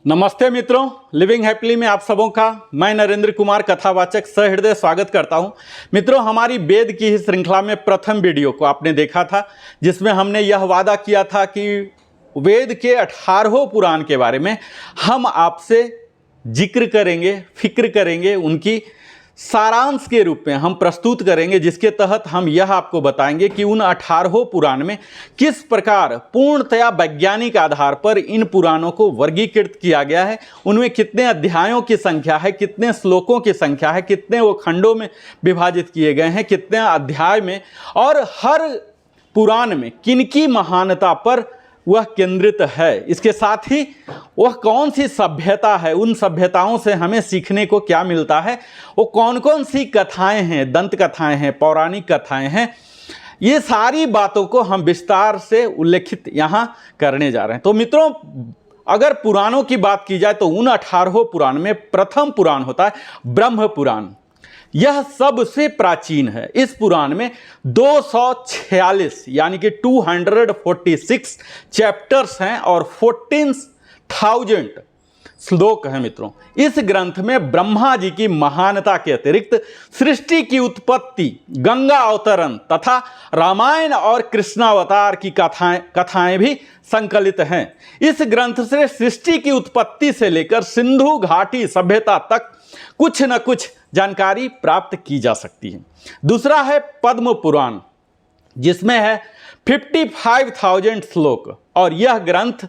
नमस्ते मित्रों, living happily में आप सबों का मैं नरेंद्र कुमार कथावाचक सहृदय स्वागत करता हूं। मित्रों, हमारी वेद की ही श्रृंखला में प्रथम वीडियो को आपने देखा था, जिसमें हमने यह वादा किया था कि वेद के 18 पुराण के बारे में हम आपसे जिक्र करेंगे, फिक्र करेंगे, उनकी सारांश के रूप में हम प्रस्तुत करेंगे, जिसके तहत हम यह आपको बताएंगे कि उन 18 पुराण में किस प्रकार पूर्णतया वैज्ञानिक आधार पर इन पुराणों को वर्गीकृत किया गया है, उनमें कितने अध्यायों की संख्या है, कितने श्लोकों की संख्या है, कितने वो खंडों में विभाजित किए गए हैं, कितने अध्याय में, और हर पुराण में किनकी महानता पर वह केंद्रित है। इसके साथ ही वह कौन सी सभ्यता है, उन सभ्यताओं से हमें सीखने को क्या मिलता है, वो कौन कौन सी कथाएं हैं, दंत कथाएं हैं, पौराणिक कथाएं हैं, ये सारी बातों को हम विस्तार से उल्लेखित यहाँ करने जा रहे हैं। तो मित्रों, अगर पुराणों की बात की जाए तो उन 18 पुराण में प्रथम पुराण होता है ब्रह्म पुराण। यह सबसे प्राचीन है। इस पुराण में 246 यानी कि 246 चैप्टर्स हैं और 14,000 श्लोक हैं। मित्रों, इस ग्रंथ में ब्रह्मा जी की महानता के अतिरिक्त सृष्टि की उत्पत्ति, गंगा अवतरण तथा रामायण और कृष्णावतार की कथाएं भी संकलित हैं। इस ग्रंथ से सृष्टि की उत्पत्ति से लेकर सिंधु घाटी सभ्यता तक कुछ न कुछ जानकारी प्राप्त की जा सकती है। दूसरा है पद्म पुराण, जिसमें है 55,000 श्लोक, और यह ग्रंथ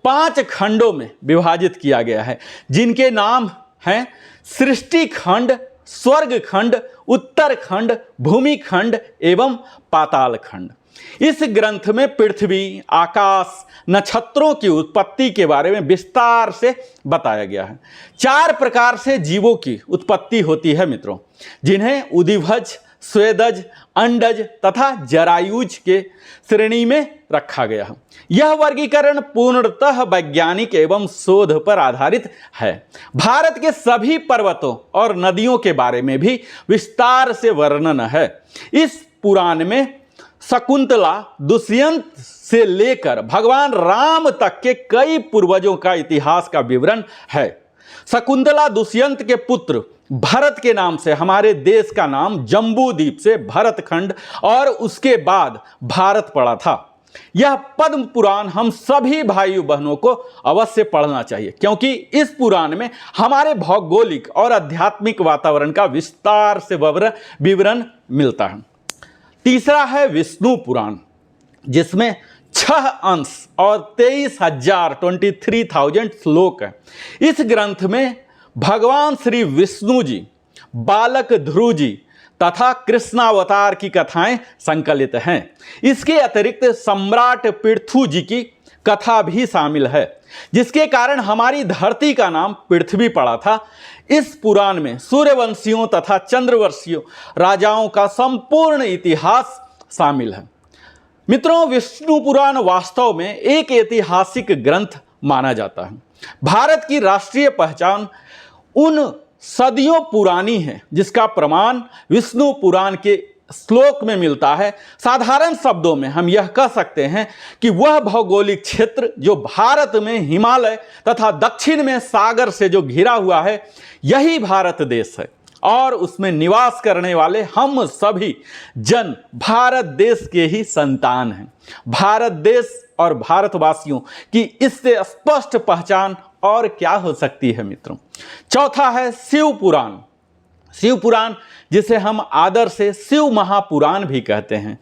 5 खंडों में विभाजित किया गया है, जिनके नाम हैं सृष्टि खंड, स्वर्ग खंड, उत्तर खंड, भूमि खंड एवं पाताल खंड। इस ग्रंथ में पृथ्वी, आकाश, नक्षत्रों की उत्पत्ति के बारे में विस्तार से बताया गया है। 4 प्रकार से जीवों की उत्पत्ति होती है मित्रों, जिन्हें उदिभज, स्वेदज, अंडज तथा जरायुज के श्रेणी में रखा गया है। यह वर्गीकरण पूर्णतः वैज्ञानिक एवं शोध पर आधारित है। भारत के सभी पर्वतों और नदियों के बारे में भी विस्तार से वर्णन है। इस पुराण में शकुंतला, दुष्यंत से लेकर भगवान राम तक के कई पूर्वजों का इतिहास का विवरण है। शकुंतला दुष्यंत के पुत्र भरत के नाम से हमारे देश का नाम जम्बू द्वीप से भरतखंड और उसके बाद भारत पड़ा था। यह पद्म पुराण हम सभी भाई बहनों को अवश्य पढ़ना चाहिए, क्योंकि इस पुराण में हमारे भौगोलिक और आध्यात्मिक वातावरण का विस्तार से विवरण मिलता है। तीसरा है विष्णु पुराण, जिसमें 6 अंश और 23,000 श्लोक हैं। इस ग्रंथ में भगवान श्री विष्णु जी, बालक ध्रुव जी तथा कृष्णावतार की कथाएं संकलित हैं। इसके अतिरिक्त सम्राट पृथु जी की कथा भी शामिल है, जिसके कारण हमारी धरती का नाम पृथ्वी पड़ा था। इस पुराण में सूर्यवंशियों तथा चंद्रवंशियों राजाओं का संपूर्ण इतिहास शामिल है। मित्रों, विष्णु पुराण वास्तव में एक ऐतिहासिक ग्रंथ माना जाता है। भारत की राष्ट्रीय पहचान उन सदियों पुरानी है, जिसका प्रमाण विष्णु पुराण के श्लोक में मिलता है। साधारण शब्दों में हम यह कह सकते हैं कि वह भौगोलिक क्षेत्र जो भारत में हिमालय तथा दक्षिण में सागर से जो घिरा हुआ है, यही भारत देश है, और उसमें निवास करने वाले हम सभी जन भारत देश के ही संतान हैं। भारत देश और भारतवासियों की इससे स्पष्ट पहचान और क्या हो सकती है मित्रों। चौथा है शिव पुराण। शिव पुराण, जिसे हम आदर से शिव महापुराण भी कहते हैं।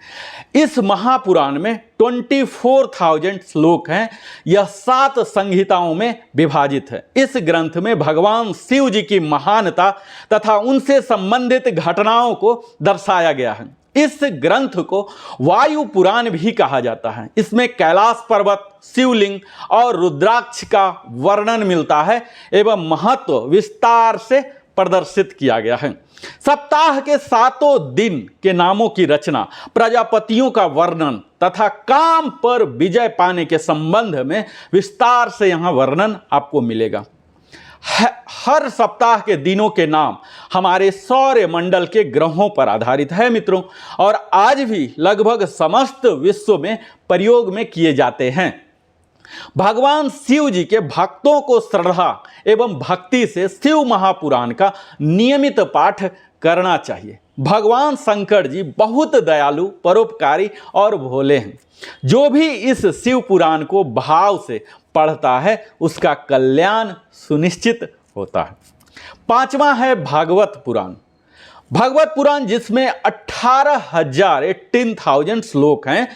इस महापुराण में 24,000 श्लोक हैं। यह 7 संहिताओं में विभाजित है। इस ग्रंथ में भगवान शिव जी की महानता तथा उनसे संबंधित घटनाओं को दर्शाया गया है। इस ग्रंथ को वायु पुराण भी कहा जाता है। इसमें कैलाश पर्वत, शिवलिंग और रुद्राक्ष का वर्णन मिलता है एवं महत्व विस्तार से प्रदर्शित किया गया है। सप्ताह के 7 दिन के नामों की रचना, प्रजापतियों का वर्णन तथा काम पर विजय पाने के संबंध में विस्तार से यहाँ वर्णन आपको मिलेगा। हर सप्ताह के दिनों के नाम हमारे सौर मंडल के ग्रहों पर आधारित है मित्रों, और आज भी लगभग समस्त विश्व में प्रयोग में किए जाते हैं। भगवान शिव जी के भक्तों को श्रद्धा एवं भक्ति से शिव महापुराण का नियमित पाठ करना चाहिए। भगवान शंकर जी बहुत दयालु, परोपकारी और भोले हैं। जो भी इस शिव पुराण को भाव से पढ़ता है उसका कल्याण सुनिश्चित होता है। पांचवा है भागवत पुराण। भागवत पुराण जिसमें 18,000 श्लोक हैं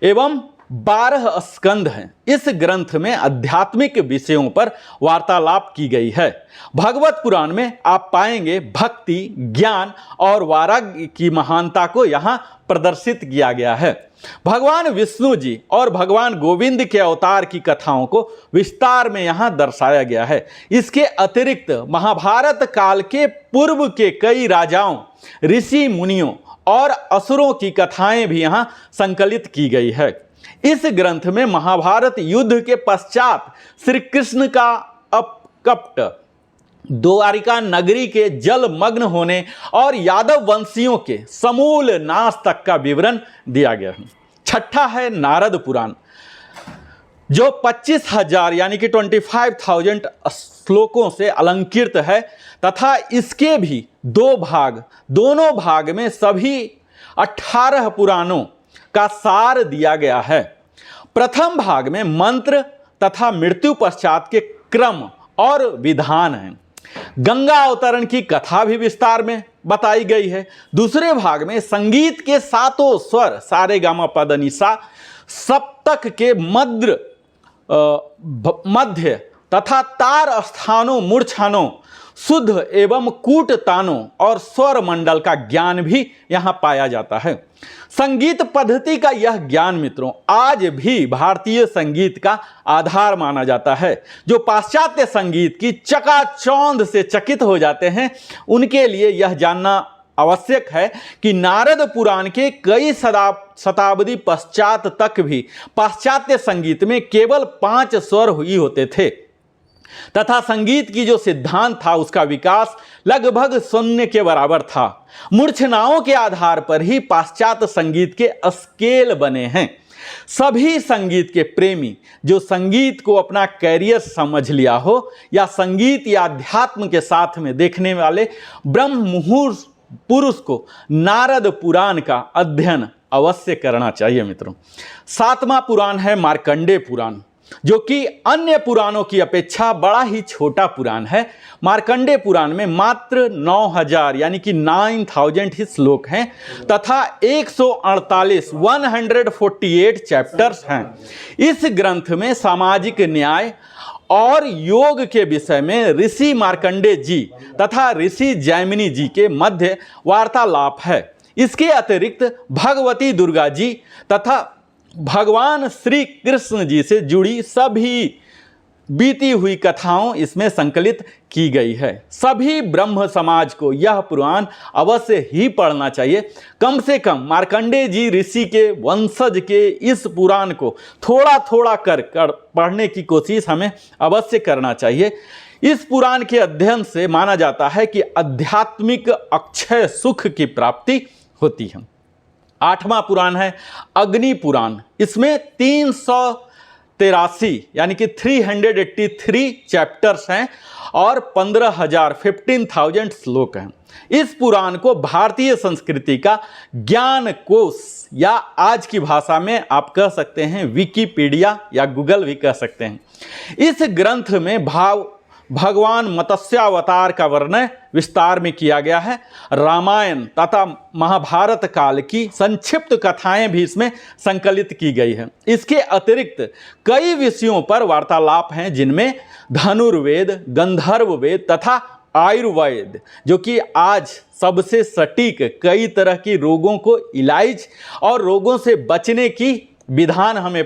एवं 12 स्कंद हैं। इस ग्रंथ में आध्यात्मिक विषयों पर वार्तालाप की गई है। भागवत पुराण में आप पाएंगे भक्ति, ज्ञान और वैराग्य की महानता को यहाँ प्रदर्शित किया गया है। भगवान विष्णु जी और भगवान गोविंद के अवतार की कथाओं को विस्तार में यहाँ दर्शाया गया है। इसके अतिरिक्त महाभारत काल के पूर्व के कई राजाओं, ऋषि मुनियों और असुरों की कथाएं भी यहाँ संकलित की गई है। इस ग्रंथ में महाभारत युद्ध के पश्चात श्री कृष्ण का अपकपट, द्वारिका नगरी के जलमग्न होने और यादव वंशियों के समूल नाश तक का विवरण दिया गया है। छठा है नारद पुराण, जो 25,000 यानी कि 25,000 श्लोकों से अलंकृत है तथा इसके भी 2 भाग, दोनों भाग में सभी 18 पुराणों का सार दिया गया है। प्रथम भाग में मंत्र तथा मृत्यु पश्चात के क्रम और विधान हैं। गंगा अवतरण की कथा भी विस्तार में बताई गई है। दूसरे भाग में संगीत के 7 स्वर सारे गामा पद निसा, सप्तक के मध्य तथा तार स्थानों, मूर्छनों, शुद्ध एवं कूट तानों और स्वर मंडल का ज्ञान भी यहाँ पाया जाता है। संगीत पद्धति का यह ज्ञान मित्रों आज भी भारतीय संगीत का आधार माना जाता है। जो पाश्चात्य संगीत की चकाचौंध से चकित हो जाते हैं उनके लिए यह जानना आवश्यक है कि नारद पुराण के कई शताब्दी पश्चात तक भी पाश्चात्य संगीत में केवल 5 स्वर ही होते थे तथा संगीत की जो सिद्धांत था उसका विकास लगभग शून्य के बराबर था। मूर्छनाओं के आधार पर ही पाश्चात्य संगीत के स्केल बने हैं। सभी संगीत के प्रेमी जो संगीत को अपना कैरियर समझ लिया हो या संगीत या अध्यात्म के साथ में देखने वाले ब्रह्म मुहूर्त पुरुष को नारद पुराण का अध्ययन अवश्य करना चाहिए मित्रों। 7वां पुराण है मार्कंडेय पुराण, जो कि अन्य पुराणों की अपेक्षा बड़ा ही छोटा पुराण है। मार्कंडेय पुराण में मात्र 9,000 यानी कि 9,000 ही श्लोक हैं तथा 148 चैप्टर्स हैं। इस ग्रंथ में सामाजिक न्याय और योग के विषय में ऋषि मार्कंडेय जी तथा ऋषि जैमिनी जी के मध्य वार्तालाप है। इसके अतिरिक्त भगवती दुर्गा जी तथा भगवान श्री कृष्ण जी से जुड़ी सभी बीती हुई कथाओं इसमें संकलित की गई है। सभी ब्रह्म समाज को यह पुराण अवश्य ही पढ़ना चाहिए। कम से कम मार्कंडेय जी ऋषि के वंशज के इस पुराण को थोड़ा थोड़ा कर पढ़ने की कोशिश हमें अवश्य करना चाहिए। इस पुराण के अध्ययन से माना जाता है कि आध्यात्मिक अक्षय सुख की प्राप्ति होती है। 8वां पुराण है अग्नि पुराण। इसमें 383 यानी कि 383 चैप्टर्स हैं और 15,000 श्लोक हैं। इस पुराण को भारतीय संस्कृति का ज्ञान कोश या आज की भाषा में आप कह सकते हैं विकिपीडिया या गूगल भी कह सकते हैं। इस ग्रंथ में भगवान मत्स्यावतार का वर्णन विस्तार में किया गया है। रामायण तथा महाभारत काल की संक्षिप्त कथाएं भी इसमें संकलित की गई हैं। इसके अतिरिक्त कई विषयों पर वार्तालाप हैं जिनमें धनुर्वेद, गंधर्व वेद तथा आयुर्वेद, जो कि आज सबसे सटीक कई तरह की रोगों को इलाज और रोगों से बचने की विधान हमें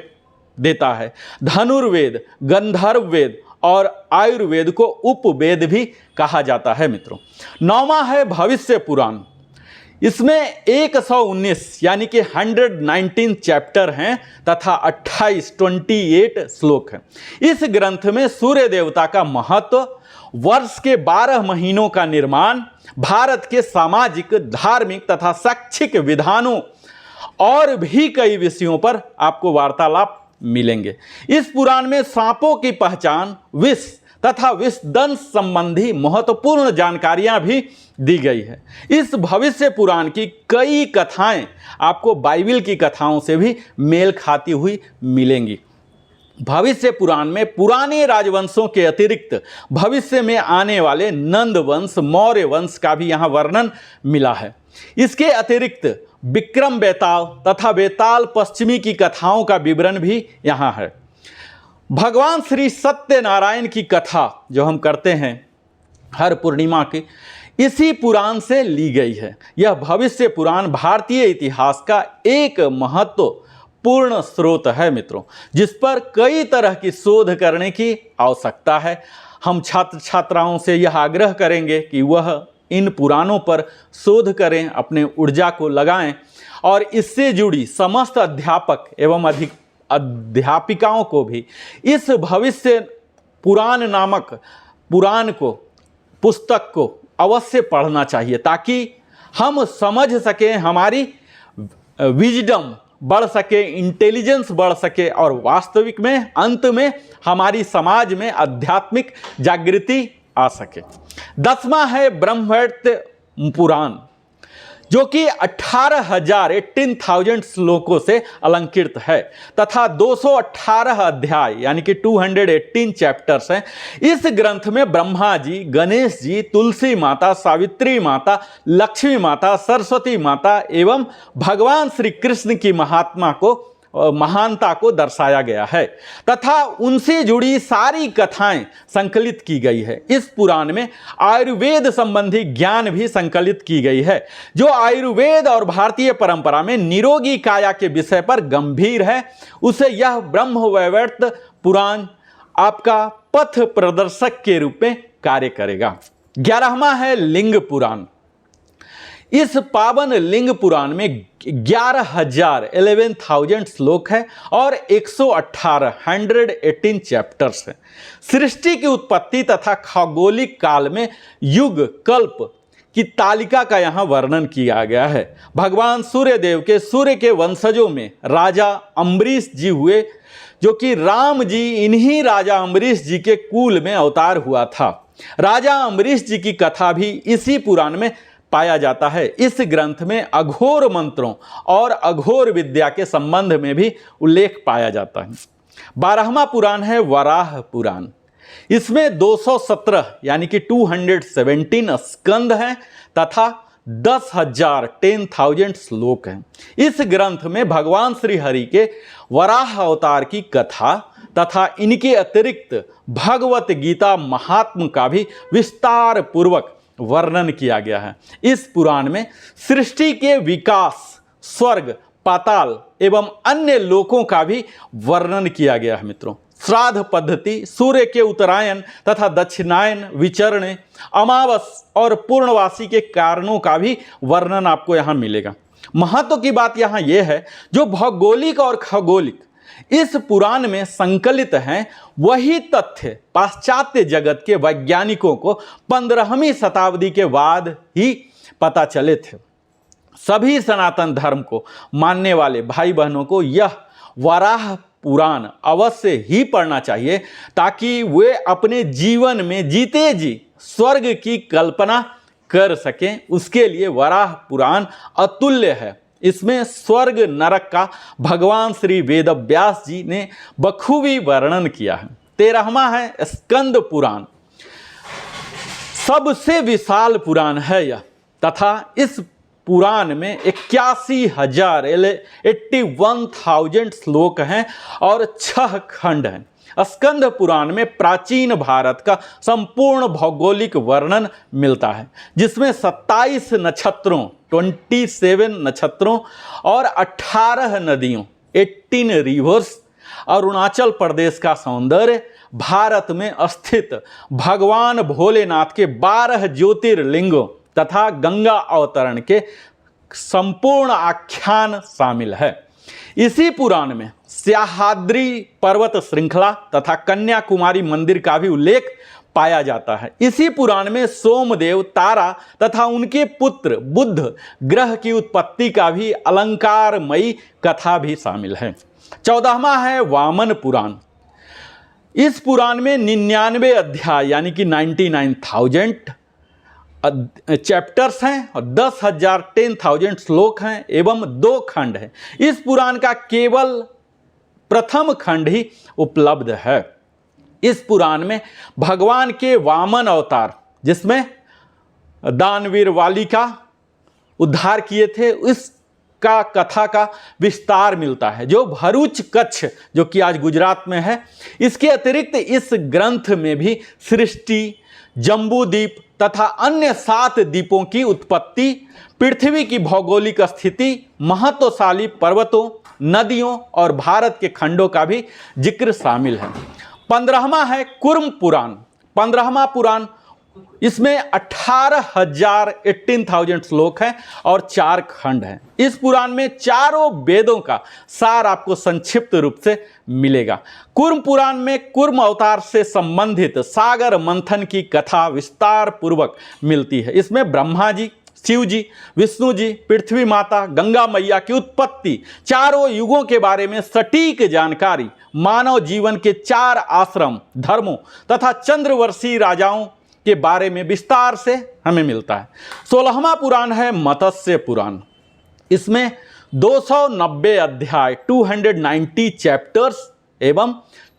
देता है। धनुर्वेद, गंधर्व वेद और आयुर्वेद को उपवेद भी कहा जाता है मित्रों। 9वां है भविष्य पुराण। इसमें 119 यानी कि 119 चैप्टर हैं तथा 28 श्लोक हैं। इस ग्रंथ में सूर्य देवता का महत्व, वर्ष के 12 महीनों का निर्माण, भारत के सामाजिक, धार्मिक तथा शैक्षिक विधानों और भी कई विषयों पर आपको वार्तालाप मिलेंगे। इस पुराण में सांपों की पहचान, विष तथा विषदंश संबंधी महत्वपूर्ण जानकारियां भी दी गई है। इस भविष्य पुराण की कई कथाएं आपको बाइबल की कथाओं से भी मेल खाती हुई मिलेंगी। भविष्य पुराण में पुराने राजवंशों के अतिरिक्त भविष्य में आने वाले नंद वंश, मौर्य वंश का भी यहाँ वर्णन मिला है। इसके अतिरिक्त विक्रम बेताल तथा बेताल पश्चिमी की कथाओं का विवरण भी यहाँ है। भगवान श्री सत्यनारायण की कथा जो हम करते हैं हर पूर्णिमा की, इसी पुराण से ली गई है। यह भविष्य पुराण भारतीय इतिहास का एक महत्वपूर्ण स्रोत है मित्रों, जिस पर कई तरह की शोध करने की आवश्यकता है। हम छात्र छात्राओं से यह आग्रह करेंगे कि वह इन पुराणों पर शोध करें, अपने ऊर्जा को लगाएं और इससे जुड़ी समस्त अध्यापक एवं अध्यापिकाओं को भी इस भविष्य पुराण नामक पुस्तक को अवश्य पढ़ना चाहिए, ताकि हम समझ सकें, हमारी विजडम बढ़ सके, इंटेलिजेंस बढ़ सके और वास्तविक में अंत में हमारी समाज में आध्यात्मिक जागृति आ सके। 10वां है ब्रह्मवैवर्त पुराण, जो कि 18,000 श्लोकों से अलंकृत है तथा 218 अध्याय यानी कि 218 चैप्टर्स हैं। इस ग्रंथ में ब्रह्मा जी, गणेश जी, तुलसी माता, सावित्री माता, लक्ष्मी माता, सरस्वती माता एवं भगवान श्री कृष्ण की महानता को दर्शाया गया है तथा उनसे जुड़ी सारी कथाएं संकलित की गई है। इस पुराण में आयुर्वेद संबंधी ज्ञान भी संकलित की गई है, जो आयुर्वेद और भारतीय परंपरा में निरोगी काया के विषय पर गंभीर है। उसे यह ब्रह्मवैवर्त पुराण आपका पथ प्रदर्शक के रूप में कार्य करेगा। 11वां है लिंग पुराण। इस पावन लिंग पुराण में 11,000 श्लोक है और 118 चैप्टर्स हैं। सृष्टि की उत्पत्ति तथा खगोलिक काल में युग कल्प की तालिका का यहाँ वर्णन किया गया है। भगवान सूर्यदेव के सूर्य के वंशजों में राजा अम्बरीश जी हुए, जो कि राम जी इन्हीं राजा अम्बरीश जी के कुल में अवतार हुआ था। राजा अम्बरीश जी की कथा भी इसी पुराण में पाया जाता है। इस ग्रंथ में अघोर मंत्रों और अघोर विद्या के संबंध में भी उल्लेख पाया जाता है। 12वां पुराण है वराह पुराण। इसमें 217 यानी कि 217 स्कंद हैं तथा 10,000 श्लोक हैं। इस ग्रंथ में भगवान श्री हरि के वराह अवतार की कथा तथा इनके अतिरिक्त भगवत गीता महात्म का भी विस्तार पूर्वक वर्णन किया गया है। इस पुराण में सृष्टि के विकास, स्वर्ग, पाताल एवं अन्य लोकों का भी वर्णन किया गया है मित्रों। श्राद्ध पद्धति, सूर्य के उत्तरायण तथा दक्षिणायन, विचरण, अमावस और पूर्णवासी के कारणों का भी वर्णन आपको यहाँ मिलेगा। महत्व की बात यहाँ यह है, जो भौगोलिक और खगोलिक इस पुराण में संकलित हैं, वही तथ्य पाश्चात्य जगत के वैज्ञानिकों को 15वीं शताब्दी के बाद ही पता चले थे। सभी सनातन धर्म को मानने वाले भाई बहनों को यह वराह पुराण अवश्य ही पढ़ना चाहिए, ताकि वे अपने जीवन में जीते जी स्वर्ग की कल्पना कर सकें। उसके लिए वराह पुराण अतुल्य है। इसमें स्वर्ग नरक का भगवान श्री वेदव्यास जी ने बखूबी वर्णन किया है। 13वां है स्कंद पुराण। सबसे विशाल पुराण है यह तथा इस पुराण में 81,000 श्लोक हैं और 6 खंड हैं। स्कंद पुराण में प्राचीन भारत का संपूर्ण भौगोलिक वर्णन मिलता है, जिसमें 27 नक्षत्रों और 18 नदियों 18 रिवर्स, अरुणाचल प्रदेश का सौंदर्य, भारत में स्थित भगवान भोलेनाथ के 12 ज्योतिर्लिंगों तथा गंगा अवतरण के संपूर्ण आख्यान शामिल है। इसी पुराण में सह्याद्री पर्वत श्रृंखला तथा कन्याकुमारी मंदिर का भी उल्लेख पाया जाता है। इसी पुराण में सोमदेव, तारा तथा उनके पुत्र बुध ग्रह की उत्पत्ति का भी अलंकारमयी कथा भी शामिल है। 14वां है वामन पुराण। इस पुराण में 99 अध्याय यानी कि 99,000 चैप्टर्स हैं और 10,000 श्लोक हैं एवं 2 खंड हैं। इस पुराण का केवल प्रथम खंड ही उपलब्ध है। इस पुराण में भगवान के वामन अवतार, जिसमें दानवीर वाली का उद्धार किए थे, इसका कथा का विस्तार मिलता है, जो भरूच कच्छ, जो कि आज गुजरात में है। इसके अतिरिक्त इस ग्रंथ में भी सृष्टि, जम्बूद्वीप तथा अन्य 7 द्वीपों की उत्पत्ति, पृथ्वी की भौगोलिक स्थिति, महत्वशाली पर्वतों, नदियों और भारत के खंडों का भी जिक्र शामिल है। 15वां है कुर्म पुराण। 15वां पुराण, इसमें 18,000 श्लोक हैं और 4 खंड हैं। इस पुराण में चारों वेदों का सार आपको संक्षिप्त रूप से मिलेगा। कुर्म पुराण में कुर्म अवतार से संबंधित सागर मंथन की कथा विस्तार पूर्वक मिलती है। इसमें ब्रह्मा जी, शिव जी, विष्णु जी, पृथ्वी माता, गंगा मैया की उत्पत्ति, चारों युगों के बारे में सटीक जानकारी, मानव जीवन के 4 आश्रम धर्मों तथा चंद्रवंशी राजाओं के बारे में विस्तार से हमें मिलता है। 16वां पुराण है मत्स्य पुराण। इसमें 290 अध्याय 290 चैप्टर्स एवं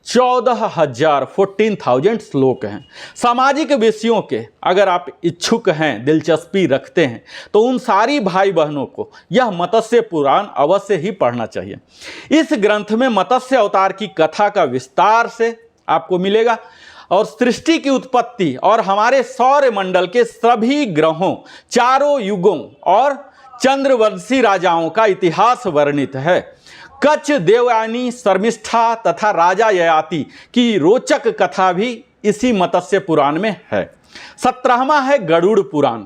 14,000 श्लोक हैं। सामाजिक विषयों के अगर आप इच्छुक हैं, दिलचस्पी रखते हैं, तो उन सारी भाई बहनों को यह मत्स्य पुराण अवश्य ही पढ़ना चाहिए। इस ग्रंथ में मत्स्य अवतार की कथा का विस्तार से आपको मिलेगा और सृष्टि की उत्पत्ति और हमारे सौर मंडल के सभी ग्रहों, चारों युगों और चंद्रवंशी राजाओं का इतिहास वर्णित है। कच्छ, देवयानी, शर्मिष्ठा तथा राजा ययाति की रोचक कथा भी इसी मत्स्य पुराण में है। 17वां है गरुड़ पुराण।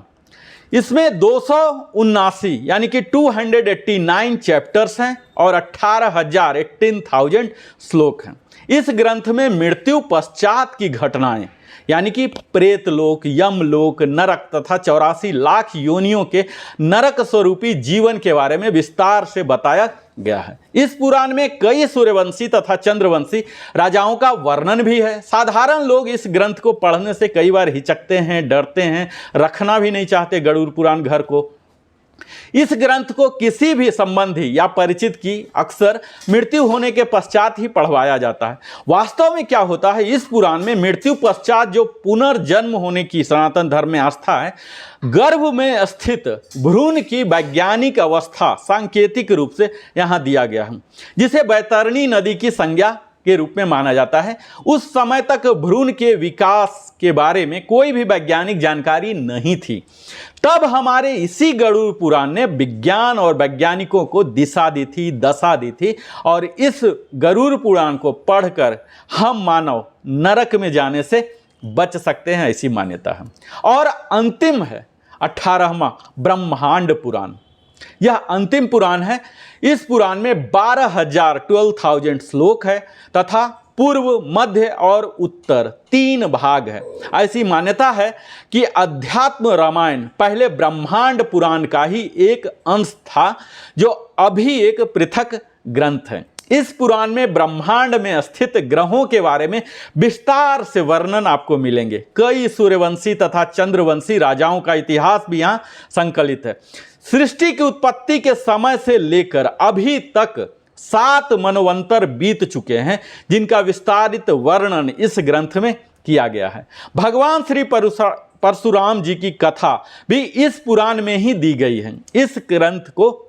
इसमें 279 यानी कि 289 चैप्टर्स हैं और 18,000 श्लोक हैं। इस ग्रंथ में मृत्यु पश्चात की घटनाएं यानी कि प्रेतलोक, यमलोक, नरक तथा 84 लाख योनियों के नरक स्वरूपी जीवन के बारे में विस्तार से बताया गया है। इस पुराण में कई सूर्यवंशी तथा चंद्रवंशी राजाओं का वर्णन भी है। साधारण लोग इस ग्रंथ को पढ़ने से कई बार हिचकते हैं, डरते हैं, रखना भी नहीं चाहते गरुड़ पुराण घर को। इस ग्रंथ को किसी भी संबंधी या परिचित की अक्सर मृत्यु होने के पश्चात ही पढ़वाया जाता है। वास्तव में क्या होता है, इस पुराण में मृत्यु पश्चात जो पुनर्जन्म होने की सनातन धर्म में आस्था है, गर्भ में स्थित भ्रूण की वैज्ञानिक अवस्था सांकेतिक रूप से यहाँ दिया गया है, जिसे बैतरणी नदी की संज्ञा के रूप में माना जाता है। उस समय तक भ्रूण के विकास के बारे में कोई भी वैज्ञानिक जानकारी नहीं थी। तब हमारे इसी गरुड़ पुराण ने विज्ञान और वैज्ञानिकों को दिशा दी थी, दशा दी थी, और इस गरुड़ पुराण को पढ़कर हम मानव नरक में जाने से बच सकते हैं, ऐसी मान्यता है। और अंतिम है 18वां ब्रह्मांड पुराण। यह अंतिम पुराण है। इस पुराण में 12,000 श्लोक है तथा पूर्व, मध्य और उत्तर 3 भाग है। ऐसी मान्यता है कि अध्यात्म रामायण पहले ब्रह्मांड पुराण का ही एक अंश था, जो अभी एक पृथक ग्रंथ है। इस पुराण में ब्रह्मांड में स्थित ग्रहों के बारे में विस्तार से वर्णन आपको मिलेंगे। कई सूर्यवंशी तथा चंद्रवंशी राजाओं का इतिहास भी यहाँ संकलित है। सृष्टि की उत्पत्ति के समय से लेकर अभी तक 7 मनवंतर बीत चुके हैं, जिनका विस्तारित वर्णन इस ग्रंथ में किया गया है। भगवान श्री परशुराम जी की कथा भी इस पुराण में ही दी गई है। इस ग्रंथ को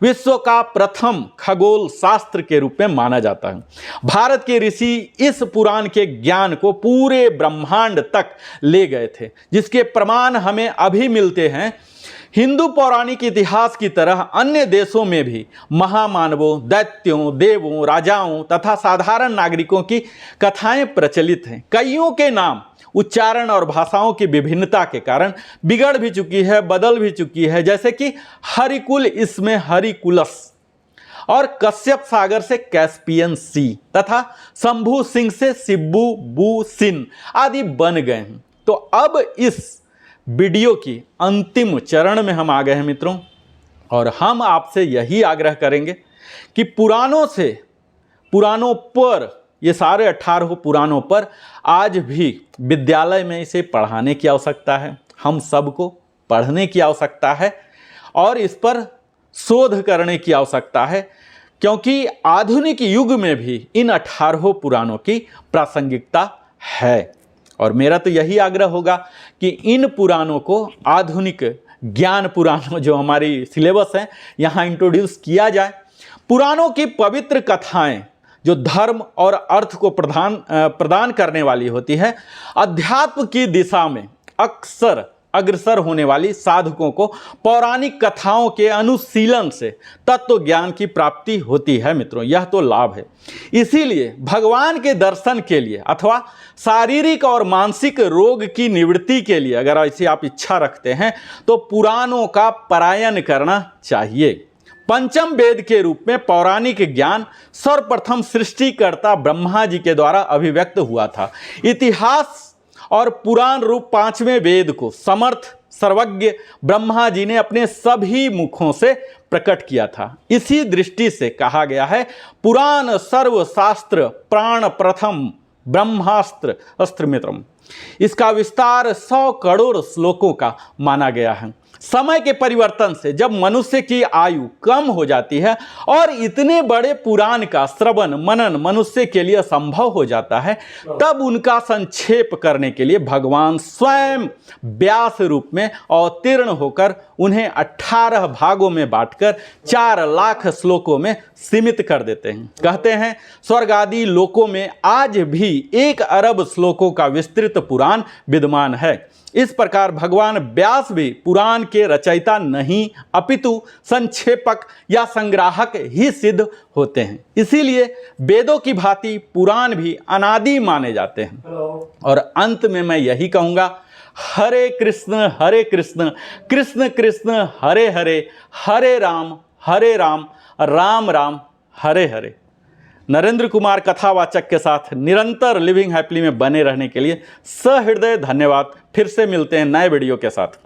विश्व का प्रथम खगोल शास्त्र के रूप में माना जाता है। भारत के ऋषि इस पुराण के ज्ञान को पूरे ब्रह्मांड तक ले गए थे, जिसके प्रमाण हमें अभी मिलते हैं। हिंदू पौराणिक इतिहास की तरह अन्य देशों में भी महामानवों, दैत्यों, देवों, राजाओं तथा साधारण नागरिकों की कथाएं प्रचलित हैं। कईयों के नाम उच्चारण और भाषाओं की विभिन्नता के कारण बिगड़ भी चुकी है, बदल भी चुकी है, जैसे कि हरिकुल इसमें हरिकुलस और कश्यप सागर से कैस्पियन सी तथा शंभू सिंह से सिब्बू बू सिन आदि बन गए हैं। तो अब इस वीडियो की अंतिम चरण में हम आ गए हैं मित्रों, और हम आपसे यही आग्रह करेंगे कि पुराणों पर, ये सारे 18 पुराणों पर आज भी विद्यालय में इसे पढ़ाने की आवश्यकता है। हम सबको पढ़ने की आवश्यकता है और इस पर शोध करने की आवश्यकता है, क्योंकि आधुनिक युग में भी इन 18 पुराणों की प्रासंगिकता है। और मेरा तो यही आग्रह होगा कि इन पुराणों को आधुनिक ज्ञान पुराणों जो हमारी सिलेबस है यहाँ इंट्रोड्यूस किया जाए। पुराणों की पवित्र कथाएं जो धर्म और अर्थ को प्रदान करने वाली होती है, अध्यात्म की दिशा में अक्सर अग्रसर होने वाली साधकों को पौराणिक कथाओं के अनुशीलन से तत्व ज्ञान की प्राप्ति होती है। मित्रों, यह तो लाभ है। इसीलिए भगवान के दर्शन के लिए अथवा शारीरिक और मानसिक रोग की निवृत्ति के लिए अगर ऐसी आप इच्छा रखते हैं तो पुराणों का पारायण करना चाहिए। पंचम वेद के रूप में पौराणिक ज्ञान सर्वप्रथम सृष्टिकर्ता ब्रह्मा जी के द्वारा अभिव्यक्त हुआ था। इतिहास और पुराण रूप पांचवें वेद को समर्थ सर्वज्ञ ब्रह्मा जी ने अपने सभी मुखों से प्रकट किया था। इसी दृष्टि से कहा गया है, पुराण सर्वशास्त्र प्राण प्रथम ब्रह्मास्त्र अस्त्र मित्रम। इसका विस्तार 100 करोड़ श्लोकों का माना गया है। समय के परिवर्तन से जब मनुष्य की आयु कम हो जाती है और इतने बड़े पुराण का श्रवण मनन मनुष्य के लिए संभव हो जाता है, तब उनका संक्षेप करने के लिए भगवान स्वयं व्यास रूप में अवतीर्ण होकर उन्हें 18 भागों में बांटकर 4 लाख श्लोकों में सीमित कर देते हैं। कहते हैं स्वर्ग आदि लोकों में आज भी 1 अरब श्लोकों का विस्तृत पुराण विद्यमान है। इस प्रकार भगवान व्यास भी पुराण के रचयिता नहीं अपितु संक्षेपक या संग्राहक ही सिद्ध होते हैं। इसीलिए वेदों की भांति पुराण भी अनादि माने जाते हैं। और अंत में मैं यही कहूँगा, हरे कृष्ण कृष्ण कृष्ण हरे हरे, हरे राम राम राम हरे हरे। नरेंद्र कुमार कथावाचक के साथ निरंतर लिविंग हैप्पीली में बने रहने के लिए सहृदय धन्यवाद। फिर से मिलते हैं नए वीडियो के साथ।